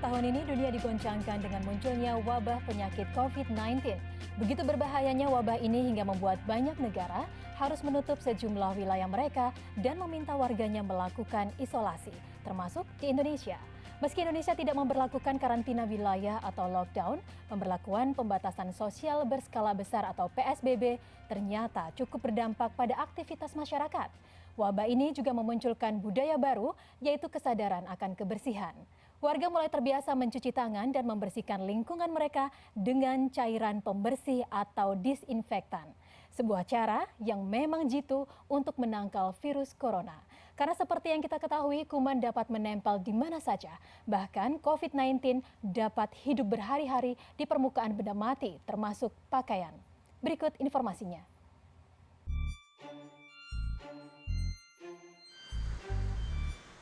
tahun ini dunia digoncangkan dengan munculnya wabah penyakit COVID-19. Begitu berbahayanya wabah ini hingga membuat banyak negara harus menutup sejumlah wilayah mereka dan meminta warganya melakukan isolasi, termasuk di Indonesia. Meski Indonesia tidak memberlakukan karantina wilayah atau lockdown, pemberlakuan pembatasan sosial berskala besar atau PSBB ternyata cukup berdampak pada aktivitas masyarakat. Wabah ini juga memunculkan budaya baru, yaitu kesadaran akan kebersihan. Warga mulai terbiasa mencuci tangan dan membersihkan lingkungan mereka dengan cairan pembersih atau disinfektan. Sebuah cara yang memang jitu untuk menangkal virus corona. Karena seperti yang kita ketahui, kuman dapat menempel di mana saja. Bahkan COVID-19 dapat hidup berhari-hari di permukaan benda mati, termasuk pakaian. Berikut informasinya.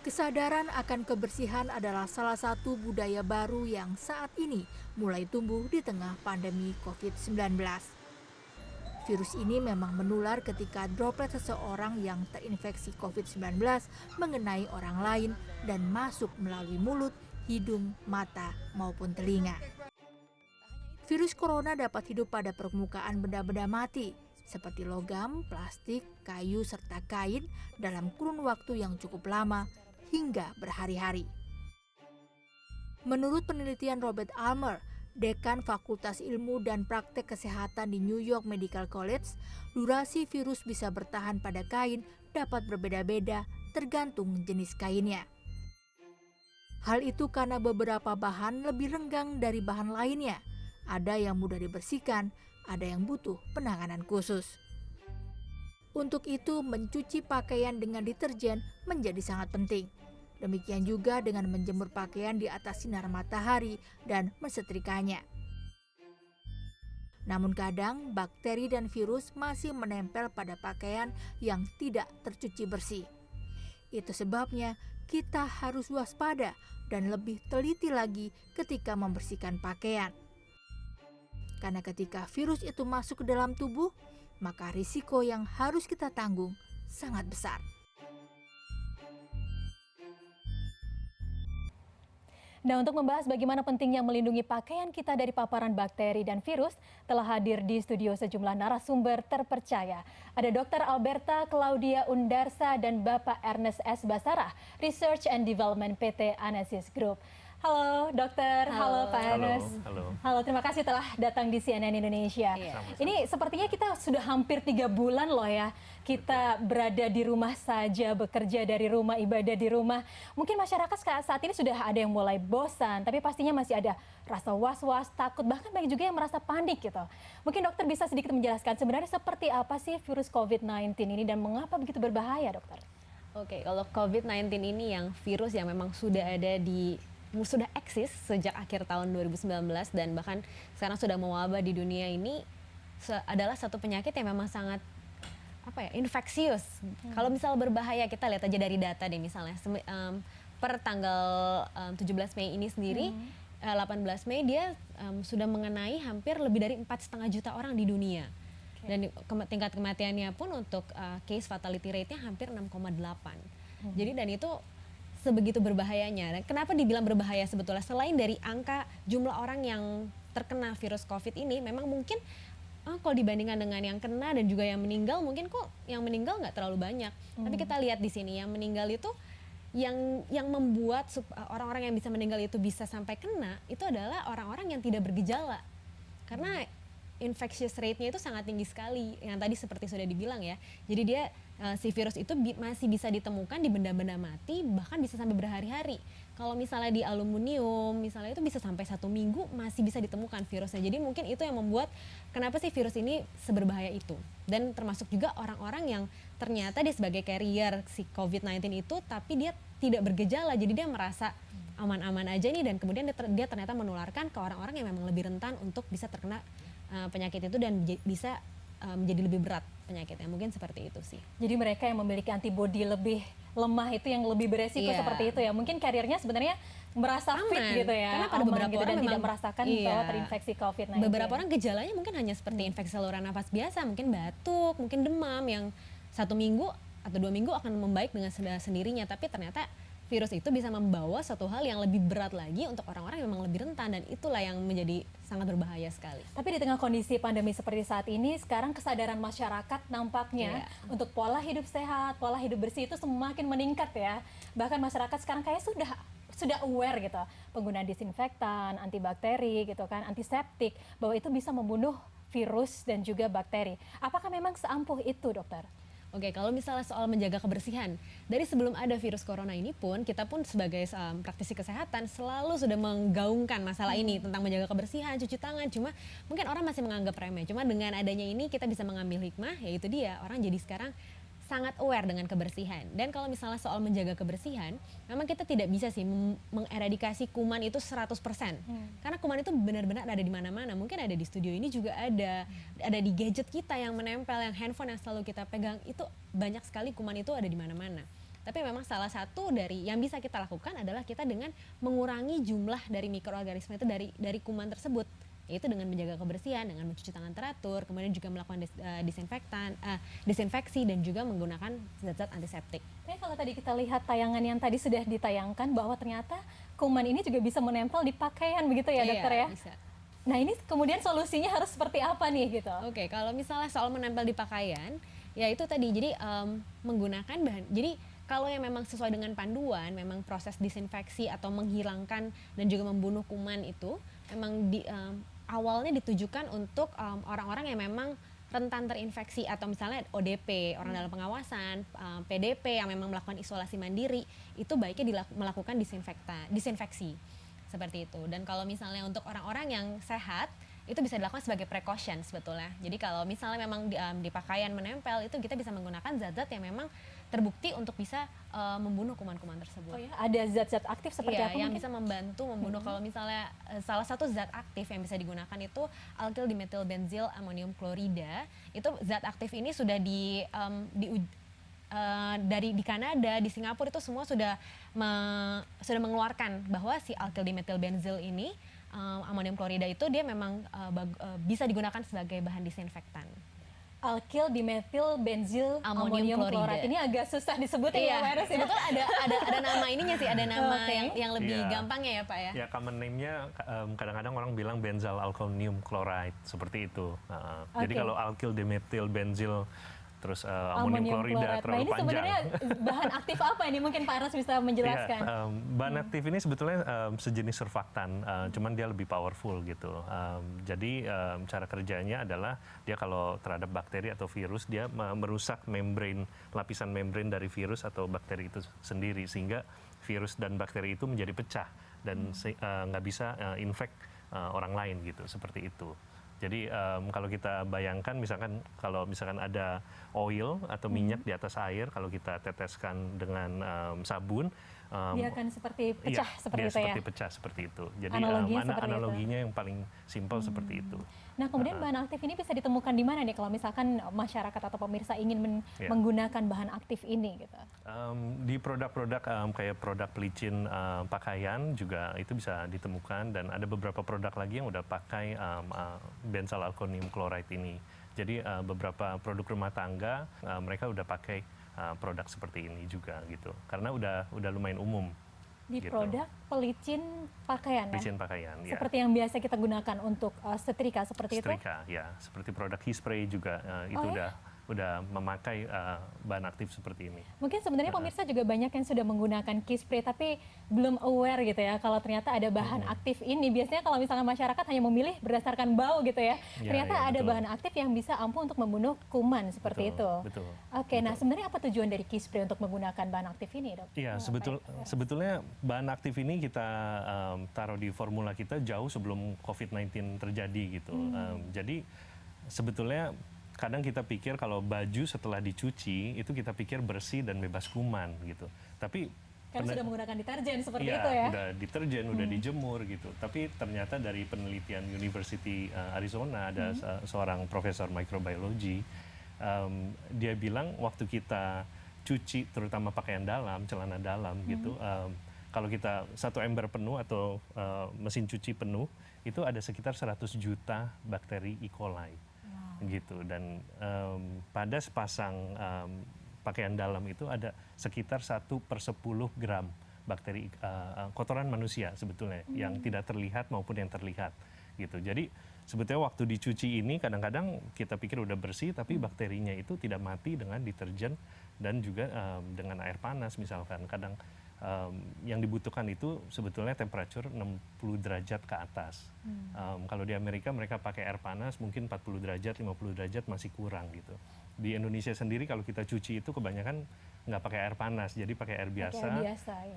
Kesadaran akan kebersihan adalah salah satu budaya baru yang saat ini mulai tumbuh di tengah pandemi COVID-19. Virus ini memang menular ketika droplet seseorang yang terinfeksi COVID-19 mengenai orang lain dan masuk melalui mulut, hidung, mata, maupun telinga. Virus corona dapat hidup pada permukaan benda-benda mati, seperti logam, plastik, kayu, serta kain dalam kurun waktu yang cukup lama, hingga berhari-hari. Menurut penelitian Robert Almer, Dekan Fakultas Ilmu dan Praktek Kesehatan di New York Medical College, durasi virus bisa bertahan pada kain dapat berbeda-beda tergantung jenis kainnya. Hal itu karena beberapa bahan lebih renggang dari bahan lainnya. Ada yang mudah dibersihkan, ada yang butuh penanganan khusus. Untuk itu, mencuci pakaian dengan deterjen menjadi sangat penting. Demikian juga dengan menjemur pakaian di atas sinar matahari dan mensetrikanya. Namun kadang bakteri dan virus masih menempel pada pakaian yang tidak tercuci bersih. Itu sebabnya kita harus waspada dan lebih teliti lagi ketika membersihkan pakaian. Karena ketika virus itu masuk ke dalam tubuh, maka risiko yang harus kita tanggung sangat besar. Nah, untuk membahas bagaimana pentingnya melindungi pakaian kita dari paparan bakteri dan virus, telah hadir di studio sejumlah narasumber terpercaya. Ada Dr. Alberta Claudia Undarsa dan Bapak Ernest S. Basarah, Research and Development PT Anesis Group. Halo dokter, halo Pak Ernest. Halo, terima kasih telah datang di CNN Indonesia. Ini sepertinya kita sudah hampir 3 bulan loh ya. Kita berada di rumah saja, bekerja dari rumah, ibadah di rumah. Mungkin masyarakat saat ini sudah ada yang mulai bosan, tapi pastinya masih ada rasa was-was, takut, bahkan banyak juga yang merasa panik gitu. Mungkin dokter bisa sedikit menjelaskan sebenarnya seperti apa sih virus COVID-19 ini dan mengapa begitu berbahaya, dokter? Oke, kalau COVID-19 ini yang virus yang memang sudah eksis sejak akhir tahun 2019 dan bahkan sekarang sudah mewabah di dunia ini adalah satu penyakit yang memang sangat infeksius. Kalau misal berbahaya, kita lihat aja dari data deh misalnya per tanggal 17 Mei ini sendiri 18 Mei dia sudah mengenai hampir lebih dari 4,5 juta orang di dunia. Dan tingkat kematiannya pun untuk case fatality rate-nya hampir 6,8. Jadi dan itu sebegitu berbahayanya. Dan kenapa dibilang berbahaya sebetulnya? Selain dari angka jumlah orang yang terkena virus COVID ini, memang mungkin kalau dibandingkan dengan yang kena dan juga yang meninggal, mungkin kok yang meninggal nggak terlalu banyak. Tapi kita lihat di sini yang meninggal itu, yang membuat orang-orang yang bisa meninggal itu bisa sampai kena, itu adalah orang-orang yang tidak bergejala. Karena infectious rate-nya itu sangat tinggi sekali, yang tadi seperti sudah dibilang ya. Jadi dia si virus itu masih bisa ditemukan di benda-benda mati, bahkan bisa sampai berhari-hari. Kalau misalnya di aluminium, misalnya itu bisa sampai 1 minggu masih bisa ditemukan virusnya. Jadi mungkin itu yang membuat kenapa sih virus ini seberbahaya itu. Dan termasuk juga orang-orang yang ternyata dia sebagai carrier si COVID-19 itu, tapi dia tidak bergejala, jadi dia merasa aman-aman aja nih, dan kemudian dia ternyata menularkan ke orang-orang yang memang lebih rentan untuk bisa terkena penyakit itu dan bisa menjadi lebih berat penyakitnya. Mungkin seperti itu sih. Jadi mereka yang memiliki antibodi lebih lemah itu yang lebih beresiko seperti itu ya. Mungkin karirnya sebenarnya merasa fit gitu ya. Karena pada beberapa gitu, orang dan memang tidak merasakan bahwa terinfeksi COVID-19. Beberapa orang gejalanya mungkin hanya seperti infeksi saluran nafas biasa, mungkin batuk, mungkin demam yang 1 minggu atau 2 minggu akan membaik dengan sendirinya. Tapi ternyata virus itu bisa membawa satu hal yang lebih berat lagi untuk orang-orang yang memang lebih rentan, dan itulah yang menjadi sangat berbahaya sekali. Tapi di tengah kondisi pandemi seperti saat ini, sekarang kesadaran masyarakat nampaknya untuk pola hidup sehat, pola hidup bersih itu semakin meningkat ya. Bahkan masyarakat sekarang kayak sudah aware gitu, penggunaan disinfektan, antibakteri gitu kan, antiseptik, bahwa itu bisa membunuh virus dan juga bakteri. Apakah memang seampuh itu, dokter? Oke, kalau misalnya soal menjaga kebersihan, dari sebelum ada virus corona ini pun, kita pun sebagai praktisi kesehatan selalu sudah menggaungkan masalah ini tentang menjaga kebersihan, cuci tangan. Cuma mungkin orang masih menganggap remeh. Cuma dengan adanya ini kita bisa mengambil hikmah, yaitu dia orang jadi sekarang sangat aware dengan kebersihan. Dan kalau misalnya soal menjaga kebersihan, memang kita tidak bisa sih mengeradikasi kuman itu 100%. Karena kuman itu benar-benar ada di mana-mana. Mungkin ada di studio ini juga ada di gadget kita yang menempel, yang handphone yang selalu kita pegang, itu banyak sekali kuman itu ada di mana-mana. Tapi memang salah satu dari yang bisa kita lakukan adalah kita dengan mengurangi jumlah dari mikroorganisme itu dari kuman tersebut, yaitu dengan menjaga kebersihan, dengan mencuci tangan teratur, kemudian juga melakukan disinfeksi dan juga menggunakan zat-zat antiseptik. Tapi kalau tadi kita lihat tayangan yang tadi sudah ditayangkan bahwa ternyata kuman ini juga bisa menempel di pakaian begitu ya, dokter ya? Bisa. Nah ini kemudian solusinya harus seperti apa nih gitu? Oke, kalau misalnya soal menempel di pakaian, ya itu tadi, jadi menggunakan bahan, jadi kalau yang memang sesuai dengan panduan, memang proses disinfeksi atau menghilangkan dan juga membunuh kuman itu memang awalnya ditujukan untuk orang-orang yang memang rentan terinfeksi, atau misalnya ODP, orang dalam pengawasan, PDP yang memang melakukan isolasi mandiri, itu baiknya melakukan disinfeksi seperti itu. Dan kalau misalnya untuk orang-orang yang sehat, itu bisa dilakukan sebagai precaution sebetulnya. Jadi kalau misalnya memang di pakaian menempel, itu kita bisa menggunakan zat-zat yang memang terbukti untuk bisa membunuh kuman-kuman tersebut. Oh ya, ada zat-zat aktif seperti apa yang mungkin? bisa membantu membunuh. Kalau misalnya salah satu zat aktif yang bisa digunakan itu alkyl dimetil ammonium klorida. Itu zat aktif ini sudah dari di Kanada, di Singapura itu semua sudah mengeluarkan bahwa si alkyl dimetil ini ammonium klorida itu dia memang bisa digunakan sebagai bahan disinfektan. Alkyl dimetil benzil ammonium klorida. Ini agak susah disebutin ya, virus ya. Betul, ada nama ininya sih, ada nama yang lebih gampangnya ya Pak ya. Ya, common name-nya kadang-kadang orang bilang benzyl alkonium chloride seperti itu. Jadi kalau alkyl dimetil benzil terus ammonium klorida terlalu nah, ini panjang. Sebenarnya bahan aktif apa ini? Mungkin Pak Aras bisa menjelaskan. Bahan aktif ini sebetulnya sejenis surfaktan, cuman dia lebih powerful gitu. Jadi cara kerjanya adalah dia kalau terhadap bakteri atau virus, dia merusak lapisan membran dari virus atau bakteri itu sendiri, sehingga virus dan bakteri itu menjadi pecah dan nggak bisa infect orang lain gitu, seperti itu. Jadi kalau kita bayangkan kalau misalkan ada oil atau minyak di atas air, kalau kita teteskan dengan sabun, dia akan seperti pecah seperti dia itu ya. Seperti pecah seperti itu. Jadi analoginya yang paling simpel seperti itu. Nah, kemudian bahan aktif ini bisa ditemukan di mana nih kalau misalkan masyarakat atau pemirsa ingin menggunakan bahan aktif ini gitu? Di produk-produk kayak produk pelicin pakaian juga itu bisa ditemukan, dan ada beberapa produk lagi yang udah pakai benzyl alkonium chloride ini. Jadi beberapa produk rumah tangga mereka udah pakai produk seperti ini juga gitu, karena udah lumayan umum. Di gitu. Produk pelicin pakaian Pelicin ya? pakaian, ya. Seperti yang biasa kita gunakan untuk setrika seperti itu? Setrika, ya. Seperti produk Hispray juga itu udah memakai bahan aktif seperti ini. Mungkin sebenarnya pemirsa juga banyak yang sudah menggunakan Kispray tapi belum aware gitu ya kalau ternyata ada bahan aktif ini. Biasanya kalau misalnya masyarakat hanya memilih berdasarkan bau gitu ya. Ternyata ada betul. bahan aktif yang bisa ampuh untuk membunuh kuman seperti itu. Betul. Oke, nah sebenarnya apa tujuan dari Kispray untuk menggunakan bahan aktif ini, Dok? Iya, sebetulnya bahan aktif ini kita taruh di formula kita jauh sebelum COVID-19 terjadi gitu. Jadi sebetulnya kadang kita pikir kalau baju setelah dicuci itu kita pikir bersih dan bebas kuman gitu. Tapi Karena sudah menggunakan deterjen seperti iya, itu ya. udah deterjen, udah dijemur gitu. Tapi ternyata dari penelitian University Arizona ada seorang profesor microbiology, dia bilang waktu kita cuci terutama pakaian dalam, celana dalam gitu, kalau kita satu ember penuh atau mesin cuci penuh itu ada sekitar 100 juta bakteri E. coli. Gitu, dan pada sepasang pakaian dalam itu ada sekitar 1/10 gram bakteri kotoran manusia sebetulnya yang tidak terlihat maupun yang terlihat gitu. Jadi sebetulnya waktu dicuci ini kadang-kadang kita pikir udah bersih tapi bakterinya itu tidak mati dengan deterjen dan juga dengan air panas misalkan. Kadang yang dibutuhkan itu sebetulnya temperatur 60 derajat ke atas. Kalau di Amerika mereka pakai air panas mungkin 40 derajat, 50 derajat masih kurang gitu. Di Indonesia sendiri kalau kita cuci itu kebanyakan nggak pakai air panas, jadi pakai air biasa. Pakai air biasa, ya.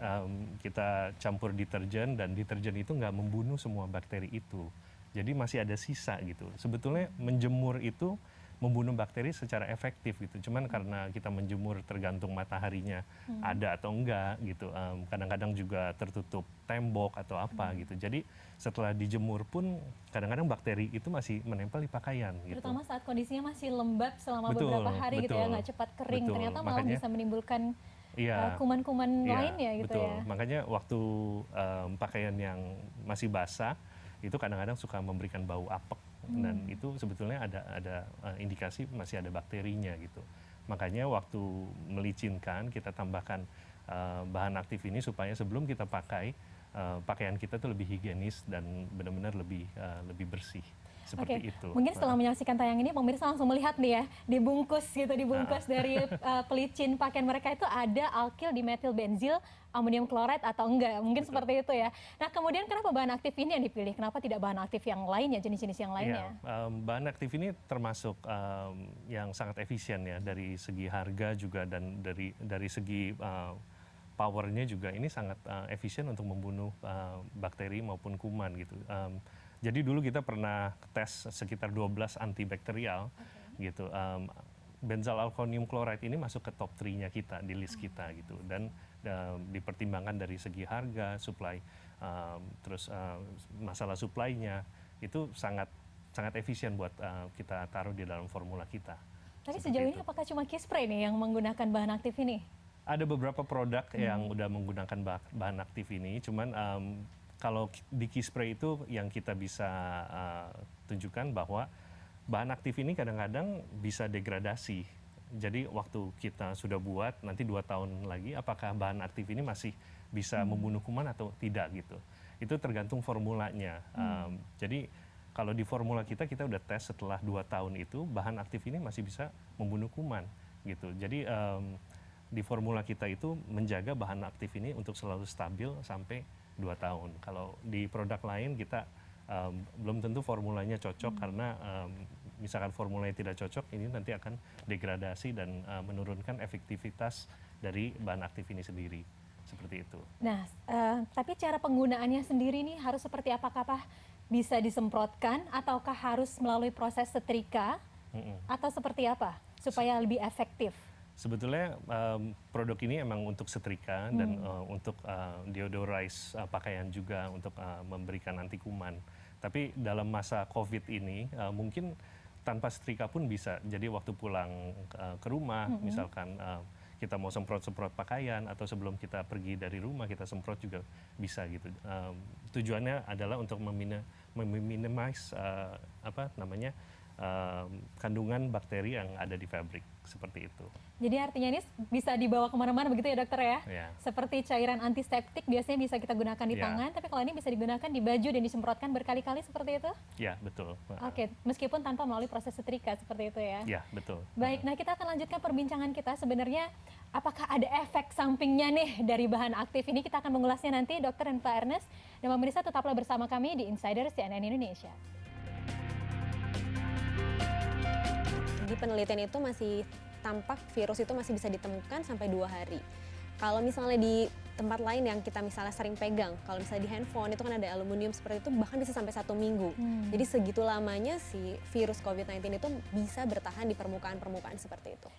Kita campur deterjen dan deterjen itu nggak membunuh semua bakteri itu. Jadi masih ada sisa gitu. Sebetulnya menjemur itu membunuh bakteri secara efektif gitu. Cuman karena kita menjemur tergantung mataharinya ada atau enggak gitu. Kadang-kadang juga tertutup tembok atau apa gitu. Jadi setelah dijemur pun kadang-kadang bakteri itu masih menempel di pakaian gitu. Terutama saat kondisinya masih lembab selama Betul, beberapa hari gitu ya, betul, nggak cepat kering. betul. Ternyata malah Makanya- bisa menimbulkan Iya. kuman-kuman Iya, lainnya gitu betul. ya. Makanya waktu pakaian yang masih basah itu kadang-kadang suka memberikan bau apek dan itu sebetulnya ada indikasi masih ada bakterinya gitu. Makanya waktu melicinkan kita tambahkan bahan aktif ini supaya sebelum kita pakai pakaian kita tuh lebih higienis dan benar-benar lebih bersih. Seperti Oke, itu. mungkin setelah menyaksikan tayang ini pemirsa langsung melihat nih ya, dibungkus dari pelicin pakaian mereka itu ada alkyl dimetil benzil amonium klorat atau enggak, mungkin seperti itu ya. Nah kemudian kenapa bahan aktif ini yang dipilih, kenapa tidak bahan aktif yang lainnya, jenis-jenis yang lainnya? Ya, bahan aktif ini termasuk yang sangat efisien ya dari segi harga juga dan dari segi powernya juga ini sangat efisien untuk membunuh bakteri maupun kuman gitu. Jadi dulu kita pernah tes sekitar 12 antibakterial gitu. Benzal alkonium klorat ini masuk ke top 3-nya kita di list kita gitu dan dipertimbangkan dari segi harga, supply, terus masalah supply-nya itu sangat efisien buat kita taruh di dalam formula kita. Tapi Seperti sejauh itu. ini apakah cuma Kispray nih yang menggunakan bahan aktif ini? Ada beberapa produk yang udah menggunakan bahan aktif ini, cuman kalau di Kispray itu yang kita bisa tunjukkan bahwa bahan aktif ini kadang-kadang bisa degradasi. Jadi waktu kita sudah buat nanti 2 tahun lagi apakah bahan aktif ini masih bisa membunuh kuman atau tidak gitu. Itu tergantung formulanya. Jadi kalau di formula kita udah tes setelah 2 tahun itu bahan aktif ini masih bisa membunuh kuman gitu. Jadi di formula kita itu menjaga bahan aktif ini untuk selalu stabil sampai 2 tahun. Kalau di produk lain kita belum tentu formulanya cocok karena misalkan formulanya tidak cocok ini nanti akan degradasi dan menurunkan efektivitas dari bahan aktif ini sendiri. Seperti itu. Nah, tapi cara penggunaannya sendiri nih harus seperti apakah bisa disemprotkan ataukah harus melalui proses setrika atau seperti apa supaya lebih efektif? Sebetulnya produk ini emang untuk setrika dan untuk deodorize pakaian juga untuk memberikan anti kuman. Tapi dalam masa COVID ini mungkin tanpa setrika pun bisa. Jadi waktu pulang ke rumah misalkan kita mau semprot-semprot pakaian atau sebelum kita pergi dari rumah kita semprot juga bisa gitu. Tujuannya adalah untuk meminimize kandungan bakteri yang ada di fabric seperti itu. Jadi artinya ini bisa dibawa kemana-mana begitu ya dokter ya? Ya. Seperti cairan antiseptik biasanya bisa kita gunakan di Ya. tangan, tapi kalau ini bisa digunakan di baju dan disemprotkan berkali-kali seperti itu? Ya, betul. Oke, meskipun tanpa melalui proses setrika seperti itu ya? Ya, betul. Baik, nah kita akan lanjutkan perbincangan kita. Sebenarnya apakah ada efek sampingnya nih dari bahan aktif ini? Kita akan mengulasnya nanti Dokter dan Pak Ernest. Dan pemirsa tetaplah bersama kami di Insider CNN Indonesia. Di penelitian itu masih tampak virus itu masih bisa ditemukan sampai 2 hari. Kalau misalnya di tempat lain yang kita misalnya sering pegang, kalau misalnya di handphone itu kan ada aluminium seperti itu bahkan bisa sampai 1 minggu. Jadi segitu lamanya si virus COVID-19 itu bisa bertahan di permukaan-permukaan seperti itu.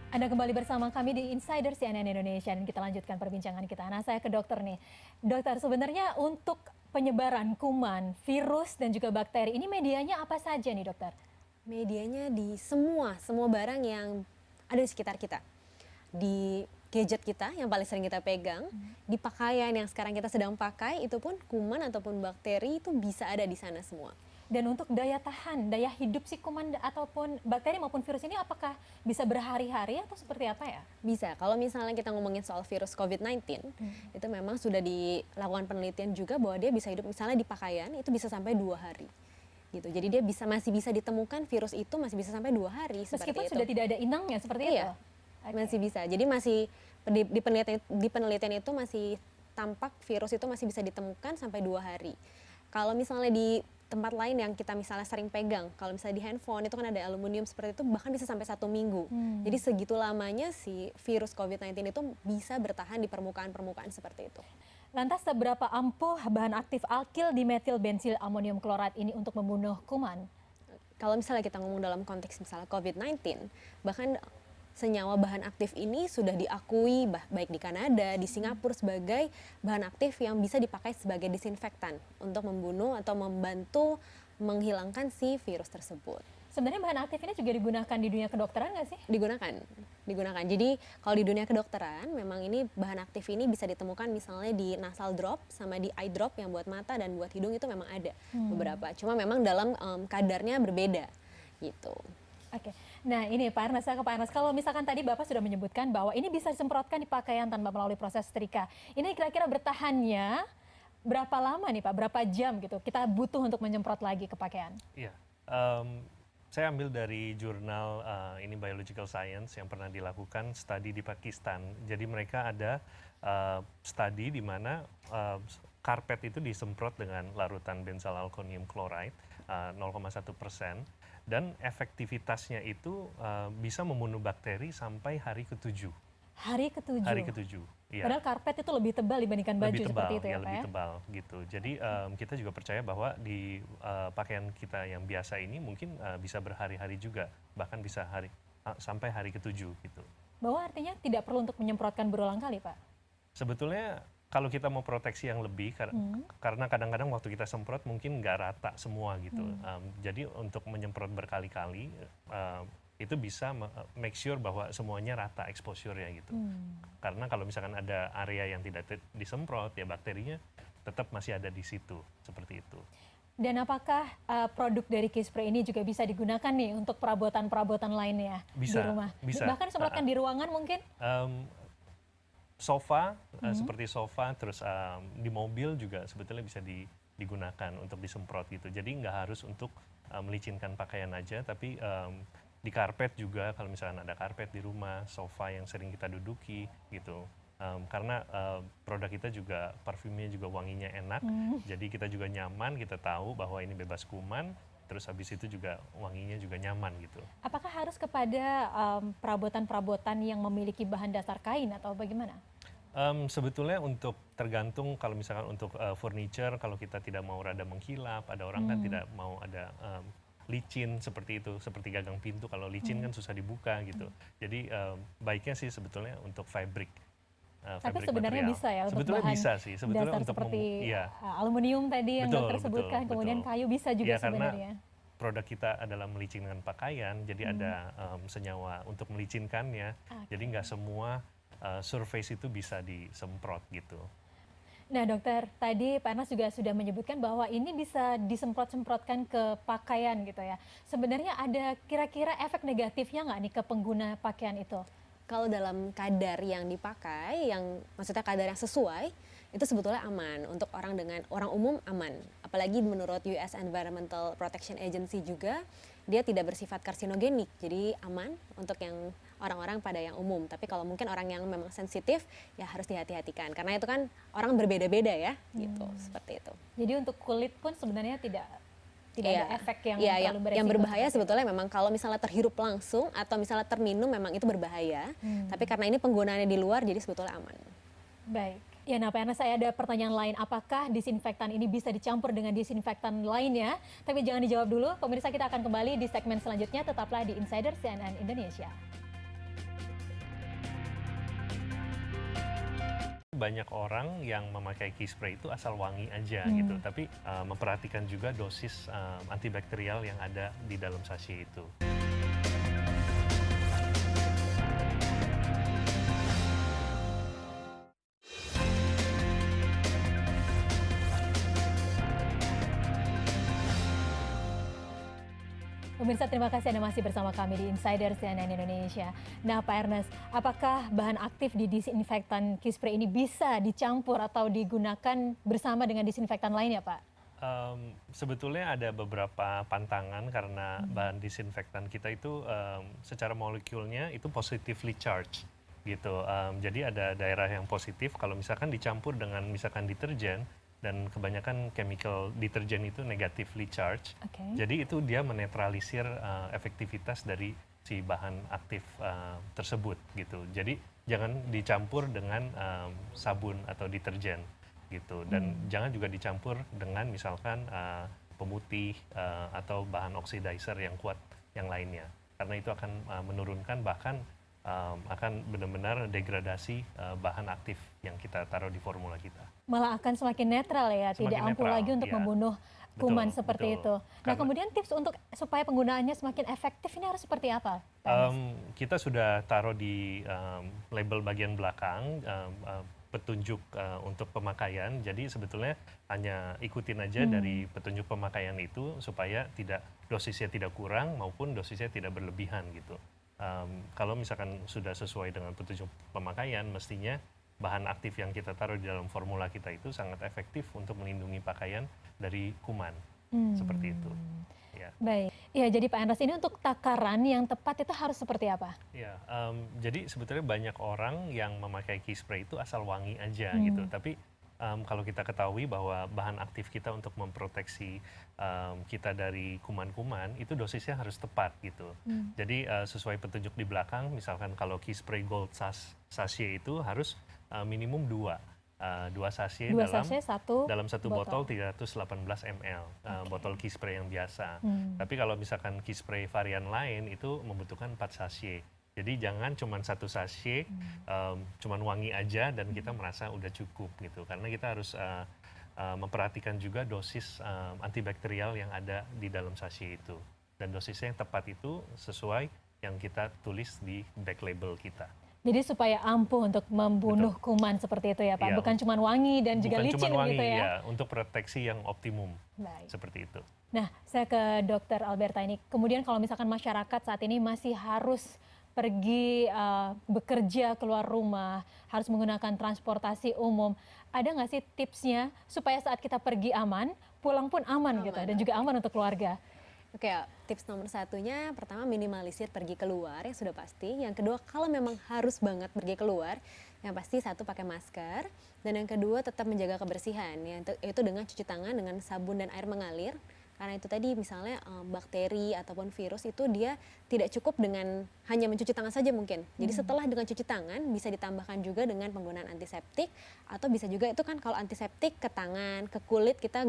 Anda kembali bersama kami di Insider CNN Indonesia dan kita lanjutkan perbincangan kita. Nah, saya ke dokter nih. Dokter, sebenarnya untuk penyebaran kuman, virus dan juga bakteri ini medianya apa saja nih dokter? Medianya di semua barang yang ada di sekitar kita. Di gadget kita yang paling sering kita pegang, di pakaian yang sekarang kita sedang pakai, itu pun kuman ataupun bakteri itu bisa ada di sana semua. Dan untuk daya tahan, daya hidup si kuman ataupun bakteri maupun virus ini apakah bisa berhari-hari atau seperti apa ya? Bisa, kalau misalnya kita ngomongin soal virus COVID-19, itu memang sudah dilakukan penelitian juga bahwa dia bisa hidup misalnya di pakaian, itu bisa sampai 2 hari. Gitu. Jadi dia masih bisa ditemukan virus itu masih bisa sampai 2 hari. Meskipun seperti sudah itu. tidak ada inangnya seperti Iya, itu? Oke. masih bisa. Jadi masih di penelitian itu masih tampak virus itu masih bisa ditemukan sampai 2 hari. Kalau misalnya di tempat lain yang kita misalnya sering pegang, kalau misalnya di handphone itu kan ada aluminium seperti itu bahkan bisa sampai 1 minggu. Jadi segitu lamanya si virus COVID-19 itu bisa bertahan di permukaan-permukaan seperti itu. Lantas seberapa ampuh bahan aktif alkil dimetil bensil amonium klorat ini untuk membunuh kuman? Kalau misalnya kita ngomong dalam konteks misalnya COVID-19, bahkan senyawa bahan aktif ini sudah diakui baik di Kanada, di Singapura sebagai bahan aktif yang bisa dipakai sebagai disinfektan untuk membunuh atau membantu menghilangkan si virus tersebut. Sebenarnya bahan aktif ini juga digunakan di dunia kedokteran nggak sih? Digunakan. Jadi kalau di dunia kedokteran memang ini bahan aktif ini bisa ditemukan misalnya di nasal drop sama di eye drop yang buat mata dan buat hidung itu memang ada beberapa. Cuma memang dalam kadarnya berbeda gitu. Oke, nah ini Pak Ernest, saya ke Pak Ernest. Kalau misalkan tadi Bapak sudah menyebutkan bahwa ini bisa disemprotkan di pakaian tanpa melalui proses setrika. Ini kira-kira bertahannya berapa lama nih Pak? Berapa jam gitu kita butuh untuk menyemprot lagi ke pakaian? Iya, saya ambil dari jurnal ini Biological Science yang pernah dilakukan studi di Pakistan. Jadi mereka ada studi di mana karpet itu disemprot dengan larutan benzoylalkonium chloride 0,1%. Dan efektivitasnya itu bisa membunuh bakteri sampai hari ke-7. Hari ke-7? Hari ke-7, iya. Padahal karpet itu lebih tebal dibandingkan baju Lebih tebal, seperti itu ya Pak lebih ya? tebal gitu. Jadi kita juga percaya bahwa di pakaian kita yang biasa ini mungkin bisa berhari-hari juga. Bahkan bisa sampai hari ke-7 gitu. Bahwa artinya tidak perlu untuk menyemprotkan berulang kali Pak? Sebetulnya kalau kita mau proteksi yang lebih, karena kadang-kadang waktu kita semprot mungkin nggak rata semua gitu. Jadi untuk menyemprot berkali-kali, itu bisa make sure bahwa semuanya rata exposure-nya gitu. Karena kalau misalkan ada area yang tidak disemprot, ya bakterinya tetap masih ada di situ, seperti itu. Dan apakah produk dari Keyspray ini juga bisa digunakan nih untuk perabotan-perabotan lainnya di rumah? Bisa. Bahkan disemprotkan di ruangan mungkin? Sofa, seperti sofa, terus di mobil juga sebetulnya bisa digunakan untuk disemprot gitu. Jadi nggak harus untuk melicinkan pakaian aja, tapi di karpet juga, kalau misalnya ada karpet di rumah, sofa yang sering kita duduki gitu. Karena produk kita juga parfumnya juga wanginya enak, jadi kita juga nyaman, kita tahu bahwa ini bebas kuman. Terus habis itu juga wanginya juga nyaman gitu. Apakah harus kepada perabotan-perabotan yang memiliki bahan dasar kain atau bagaimana? Sebetulnya untuk tergantung, kalau misalkan untuk furniture, kalau kita tidak mau rada mengkilap, ada orang kan tidak mau ada licin seperti itu, seperti gagang pintu, kalau licin kan susah dibuka gitu. Jadi baiknya sih sebetulnya untuk fabric. Tapi sebenarnya material. bisa ya untuk sebetulnya bahan bisa sih, sebetulnya dasar untuk seperti iya. aluminium tadi yang dokter sebutkan, betul, kemudian betul. kayu bisa juga Ya, sebenarnya. karena produk kita adalah melicinkan pakaian, jadi ada senyawa untuk melicinkannya, jadi nggak semua surface itu bisa disemprot gitu. Nah dokter, tadi Pak Ernest juga sudah menyebutkan bahwa ini bisa disemprot-semprotkan ke pakaian gitu ya. Sebenarnya ada kira-kira efek negatifnya nggak nih ke pengguna pakaian itu? Kalau dalam kadar yang dipakai, yang maksudnya kadar yang sesuai, itu sebetulnya aman untuk orang umum aman. Apalagi menurut US Environmental Protection Agency juga, dia tidak bersifat karsinogenik, jadi aman untuk yang orang-orang pada yang umum. Tapi kalau mungkin orang yang memang sensitif, ya harus dihati-hatikan. Karena itu kan orang berbeda-beda ya, gitu, seperti itu. Jadi untuk kulit pun sebenarnya tidak ada efek yang terlalu beresiko. Yang berbahaya sebetulnya memang kalau misalnya terhirup langsung atau misalnya terminum memang itu berbahaya. Tapi karena ini penggunaannya di luar jadi sebetulnya aman. Baik. Ya, nah Pak Ernest, saya ada pertanyaan lain. Apakah disinfektan ini bisa dicampur dengan disinfektan lainnya? Tapi jangan dijawab dulu. Pemirsa, kita akan kembali di segmen selanjutnya. Tetaplah di Insider CNN Indonesia. Banyak orang yang memakai Keyspray itu asal wangi aja gitu, tapi memperhatikan juga dosis antibakterial yang ada di dalam sachet itu. Pemirsa, terima kasih Anda masih bersama kami di Insider CNN Indonesia. Nah, Pak Ernest, apakah bahan aktif di disinfektan key spray ini bisa dicampur atau digunakan bersama dengan disinfektan lain ya, Pak? Sebetulnya ada beberapa pantangan karena bahan disinfektan kita itu secara molekulnya itu positively charged gitu. Jadi ada daerah yang positif kalau misalkan dicampur dengan misalkan deterjen, dan kebanyakan chemical deterjen itu negatively charged. Jadi itu dia menetralisir efektivitas dari si bahan aktif tersebut gitu. Jadi jangan dicampur dengan sabun atau deterjen gitu. Dan jangan juga dicampur dengan misalkan pemutih atau bahan oxidizer yang kuat yang lainnya. Karena itu akan menurunkan bahkan akan benar-benar degradasi bahan aktif yang kita taruh di formula kita. Malah akan semakin netral ya, Semakin tidak ampuh netral, lagi untuk ya. membunuh kuman seperti Betul. itu. Nah, kemudian tips untuk supaya penggunaannya semakin efektif ini harus seperti apa, Pak Ernest? Kita sudah taruh di label bagian belakang petunjuk untuk pemakaian. Jadi sebetulnya hanya ikutin aja dari petunjuk pemakaian itu supaya dosisnya tidak kurang maupun dosisnya tidak berlebihan gitu. Kalau misalkan sudah sesuai dengan petunjuk pemakaian, mestinya bahan aktif yang kita taruh di dalam formula kita itu sangat efektif untuk melindungi pakaian dari kuman. Seperti itu. Ya. Baik, ya jadi Pak Ernest, ini untuk takaran yang tepat itu harus seperti apa? Ya, jadi sebetulnya banyak orang yang memakai key spray itu asal wangi aja gitu. Tapi kalau kita ketahui bahwa bahan aktif kita untuk memproteksi kita dari kuman-kuman itu dosisnya harus tepat gitu. Jadi sesuai petunjuk di belakang, misalkan kalau key spray gold sachet itu harus minimum 2 sachet dalam satu botol 318 ml, botol key spray yang biasa. Tapi kalau misalkan key spray varian lain itu membutuhkan 4 sachet. Jadi jangan cuma 1 sachet, cuman wangi aja dan kita merasa udah cukup gitu. Karena kita harus memperhatikan juga dosis antibakterial yang ada di dalam sachet itu. Dan dosisnya yang tepat itu sesuai yang kita tulis di back label kita. Jadi supaya ampuh untuk membunuh kuman seperti itu ya Pak, Iya, bukan cuma wangi dan juga bukan licin cuma wangi, gitu ya. ya, untuk proteksi yang optimum. Baik. Seperti itu. Nah, saya ke Dokter Alberta ini. Kemudian kalau misalkan masyarakat saat ini masih harus pergi bekerja keluar rumah, harus menggunakan transportasi umum, ada nggak sih tipsnya supaya saat kita pergi aman, pulang pun aman gitu, dan juga aman untuk keluarga? Oke, tips nomor satunya pertama minimalisir pergi keluar yang sudah pasti. Yang kedua, kalau memang harus banget pergi keluar, yang pasti satu pakai masker, dan yang kedua tetap menjaga kebersihan, yaitu dengan cuci tangan dengan sabun dan air mengalir. Karena itu tadi misalnya bakteri ataupun virus itu dia tidak cukup dengan hanya mencuci tangan saja mungkin. Jadi setelah dengan cuci tangan bisa ditambahkan juga dengan penggunaan antiseptik, atau bisa juga itu kan kalau antiseptik ke tangan, ke kulit kita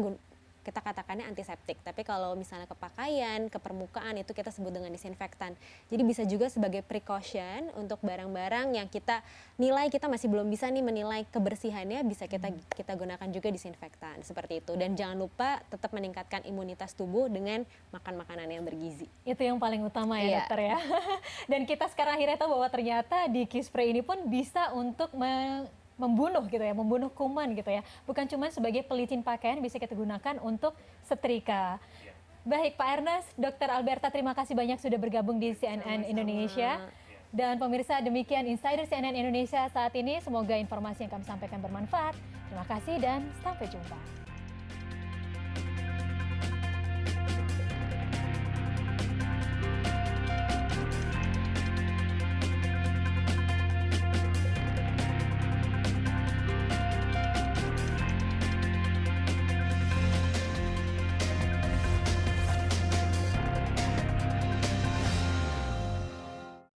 katakannya antiseptik, tapi kalau misalnya ke pakaian, ke permukaan itu kita sebut dengan disinfektan. Jadi bisa juga sebagai precaution untuk barang-barang yang kita nilai kita masih belum bisa nih menilai kebersihannya, bisa kita gunakan juga disinfektan seperti itu. Dan jangan lupa tetap meningkatkan imunitas tubuh dengan makan makanan yang bergizi. Itu yang paling utama ya dokter ya. Dan kita sekarang akhirnya tahu bahwa ternyata di key spray ini pun bisa untuk membunuh gitu ya, membunuh kuman gitu ya. Bukan cuma sebagai pelicin pakaian, bisa kita gunakan untuk setrika. Baik Pak Ernest, Dr. Alberta, terima kasih banyak sudah bergabung di CNN Indonesia. Dan pemirsa, demikian Insider CNN Indonesia saat ini. Semoga informasi yang kami sampaikan bermanfaat. Terima kasih dan sampai jumpa.